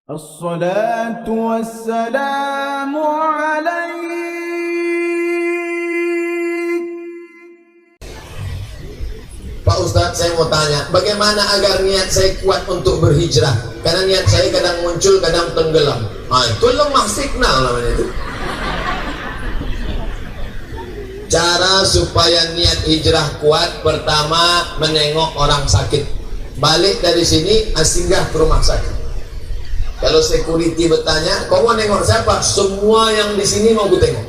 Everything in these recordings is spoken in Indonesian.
الصلاة والسلام عليك. Pak Ustadz, saya mau tanya, bagaimana agar niat saya kuat untuk berhijrah? Karena niat saya kadang muncul, kadang tenggelam. Itu lemah signal namanya itu. Cara supaya niat hijrah kuat, pertama menengok orang sakit. Balik dari sini, singgah ke rumah sakit. Kalau security bertanya, kau mau nengok siapa? Semua yang di sini mau ku tengok.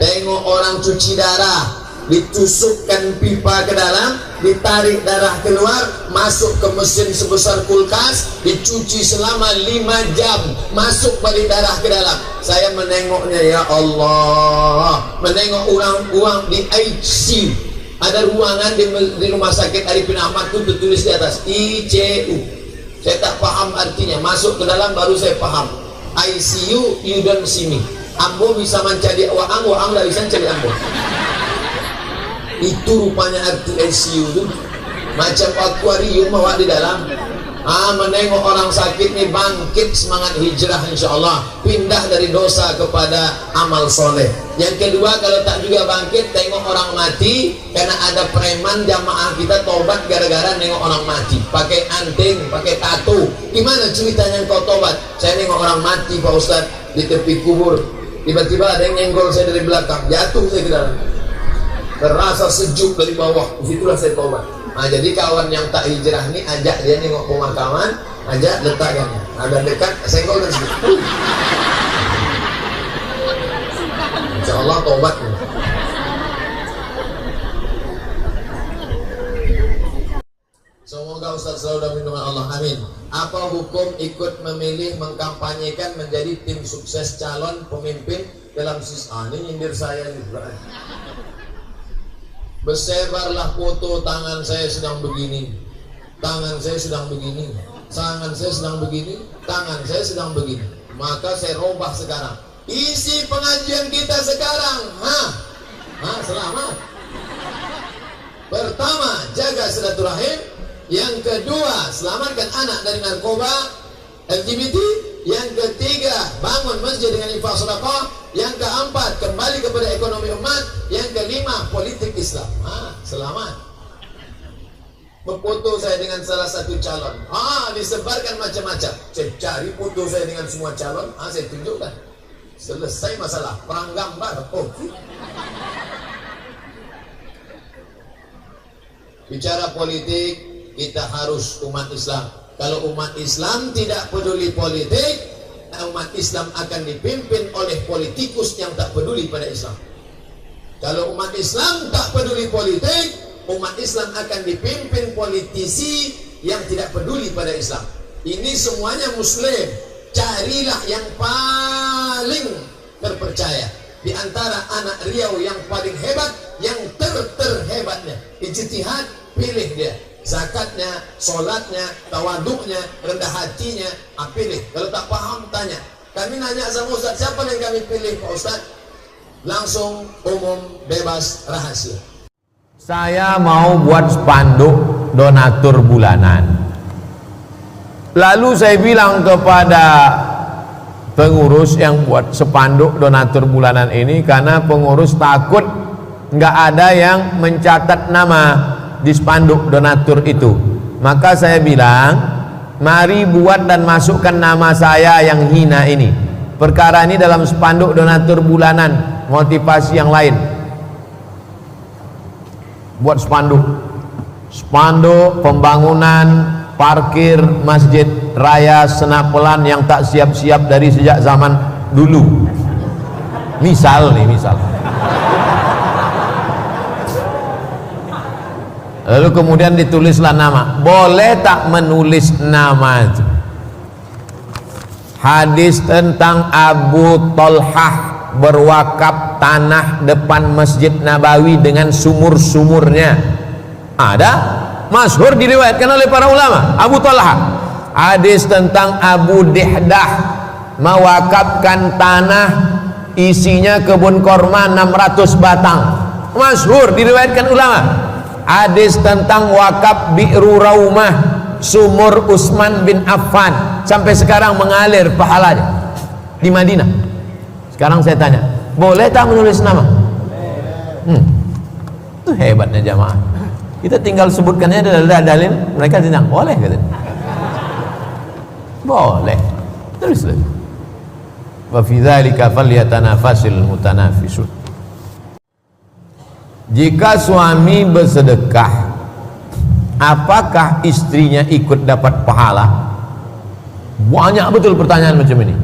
Tengok orang cuci darah, ditusukkan pipa ke dalam, ditarik darah keluar, masuk ke mesin sebesar kulkas, dicuci selama 5 jam, masuk balik darah ke dalam. Saya menengoknya, ya Allah, menengok orang di ICU. Ada ruangan di rumah sakit Arifin Ahmad itu tertulis di atas ICU. Saya tak paham artinya, masuk ke dalam baru saya paham. ICU, you don't see me. Ambo bisa mencari waang tak bisa mencari ambo. Itu rupanya arti ICU itu. Macam akuarium awak di dalam. Menengok orang sakit nih, bangkit semangat hijrah insyaallah, pindah dari dosa kepada amal soleh. Yang kedua, kalau tak juga bangkit, tengok orang mati, karena ada preman jamaah kita tobat gara-gara nengok orang mati, pakai anting, pakai tato. Gimana ceritanya kau tobat? Saya nengok orang mati Pak Ustadz di tepi kubur, tiba-tiba ada yang nyenggol saya dari belakang, jatuh saya ke dalam, terasa sejuk dari bawah, disitulah saya tobat. Jadi kawan yang tak hijrah ini, ajak dia nengok pemakaman, ajak letakkan, ada dekat, senggol dan sedikit. Insyaallah tobat. Semoga Ustaz selalu dalam lindungan Allah, amin. Apa hukum ikut memilih mengkampanyekan menjadi tim sukses calon pemimpin dalam ini nyindir saya juga. Bersebarlah foto tangan saya sedang begini, tangan saya sedang begini, tangan saya sedang begini, tangan saya sedang begini. Maka saya robah sekarang. Isi pengajian kita sekarang, selamat. Pertama, jaga silaturahim. Yang kedua, selamatkan anak dari narkoba, LGBT. Yang ketiga, bangun masjid dengan infak sedekah. Yang keempat, kembali kepada ekonomi umat. Yang kelima, politik Islam. Selamat. Berfoto saya dengan salah satu calon, disebarkan macam-macam. Saya cari foto saya dengan semua calon, saya tunjukkan. Selesai masalah, perang gambar. Bicara politik, kita harus umat Islam. Kalau umat Islam tidak peduli politik, umat Islam akan dipimpin oleh politikus yang tak peduli pada Islam. Kalau umat Islam tak peduli politik, umat Islam akan dipimpin politisi yang tidak peduli pada Islam. Ini semuanya Muslim. Carilah yang paling terpercaya di antara anak Riau, yang paling hebat, yang terhebatnya. Ijtihad, pilih dia. Zakatnya, sholatnya, tawaduknya, rendah hatinya, pilih. Kalau tak paham, tanya. Kami nanya sama Ustaz, siapa yang kami pilih Pak Ustaz? Langsung, umum, bebas, rahasia. Saya mau buat spanduk donatur bulanan. Lalu saya bilang kepada pengurus yang buat spanduk donatur bulanan ini, karena pengurus takut nggak ada yang mencatat nama di spanduk donatur itu. Maka saya bilang, mari buat dan masukkan nama saya yang hina ini. Perkara ini dalam spanduk donatur bulanan, motivasi yang lain. Buat spanduk pembangunan parkir Masjid Raya Senapelan yang tak siap-siap dari sejak zaman dulu. Misal. Lalu kemudian ditulislah nama. Boleh tak menulis nama itu? Hadis tentang Abu Tolhah berwakaf tanah depan Masjid Nabawi dengan sumur-sumurnya. Ada, masyhur diriwayatkan oleh para ulama. Abu Tolhah. Hadis tentang Abu Dihdah mewakafkan tanah, isinya kebun korma 600 batang. Masyhur diriwayatkan ulama. Hadis tentang wakaf Bi'ru Raumah sumur Utsman bin Affan sampai sekarang mengalir pahalanya di Madinah. Sekarang saya tanya, boleh tak menulis nama? Itu hebatnya jamaah. Kita tinggal sebutkannya dalil, mereka bilang boleh katanya. Boleh, tulis lagi. Wa fi dzalika falyatanafasil mutanafisun. Jika suami bersedekah, apakah istrinya ikut dapat pahala? Banyak betul pertanyaan macam ini.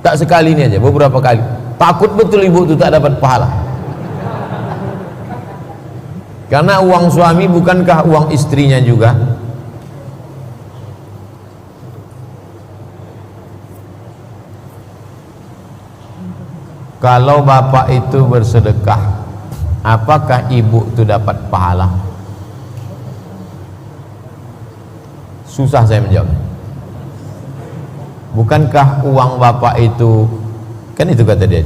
Tak sekali ini aja, beberapa kali. Takut betul ibu itu tak dapat pahala. Karena uang suami bukankah uang istrinya juga? Kalau bapak itu bersedekah, apakah ibu itu dapat pahala? Susah saya menjawab. Bukankah uang bapak itu, kan itu kata dia,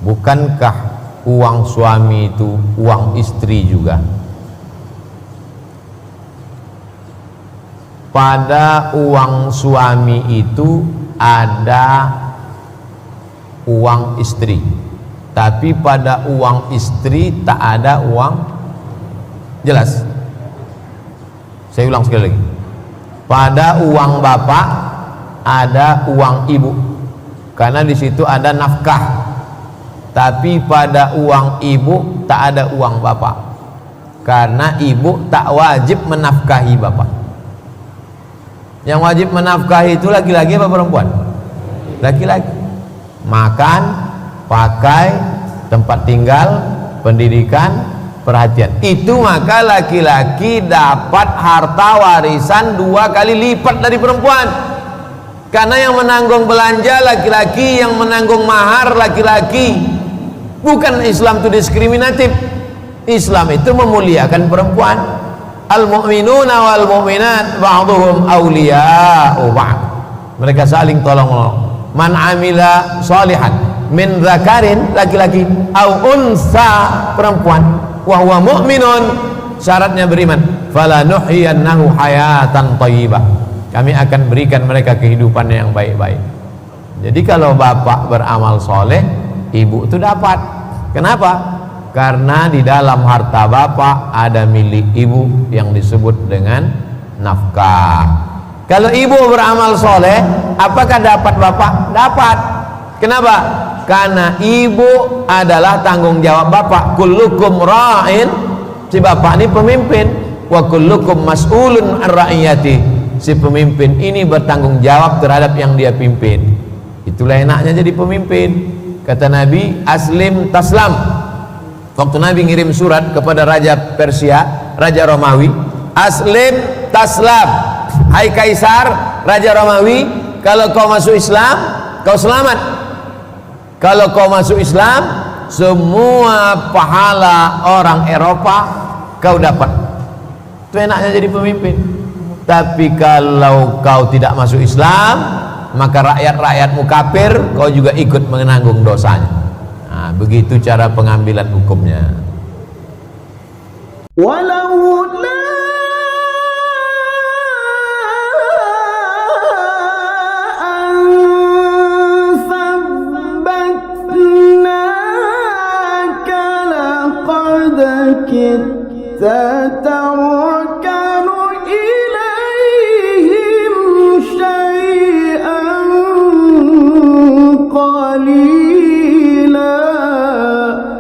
bukankah uang suami itu uang istri juga? Pada uang suami itu ada uang istri, tapi pada uang istri tak ada uang. Jelas? Saya ulang sekali lagi. Pada uang bapak ada uang ibu, karena di situ ada nafkah. Tapi pada uang ibu tak ada uang bapak, karena ibu tak wajib menafkahi bapak. Yang wajib menafkahi itu laki-laki apa perempuan? Laki-laki. Makan, pakai, tempat tinggal, pendidikan, perhatian. Itu maka laki-laki dapat harta warisan 2 kali lipat dari perempuan. Karena yang menanggung belanja laki-laki, yang menanggung mahar laki-laki. Bukan Islam itu diskriminatif. Islam itu memuliakan perempuan. Al-mu'minuna wal mu'minat ba'duhum awliya'u ba'd. Mereka saling tolong-menolong. Man amila sholihan min dzakarin, laki-laki, au unsa, perempuan, wa huwa mu'minun, syaratnya beriman, fala nuhyiyannahu hayatan thayyibah, kami akan berikan mereka kehidupan yang baik-baik. Jadi kalau bapak beramal soleh, ibu itu dapat. Kenapa? Karena di dalam harta bapak ada milik ibu yang disebut dengan nafkah. Kalau ibu beramal soleh, apakah dapat bapak? Dapat. Kenapa? Karena ibu adalah tanggung jawab bapak. Kullukum ra'in, si bapak ini pemimpin. Wa kullukum mas'ulun an ra'iyati, si pemimpin ini bertanggung jawab terhadap yang dia pimpin. Itulah enaknya jadi pemimpin. Kata Nabi, aslim taslam. Waktu Nabi ngirim surat kepada Raja Persia, Raja Romawi, aslim taslam. Hai Kaisar, Raja Romawi, kalau kau masuk Islam, kau selamat. Kalau kau masuk Islam, semua pahala orang Eropa kau dapat. Itu enaknya jadi pemimpin. Tapi kalau kau tidak masuk Islam, maka rakyat-rakyatmu kafir, kau juga ikut menanggung dosanya. Nah, begitu cara pengambilan hukumnya. Walau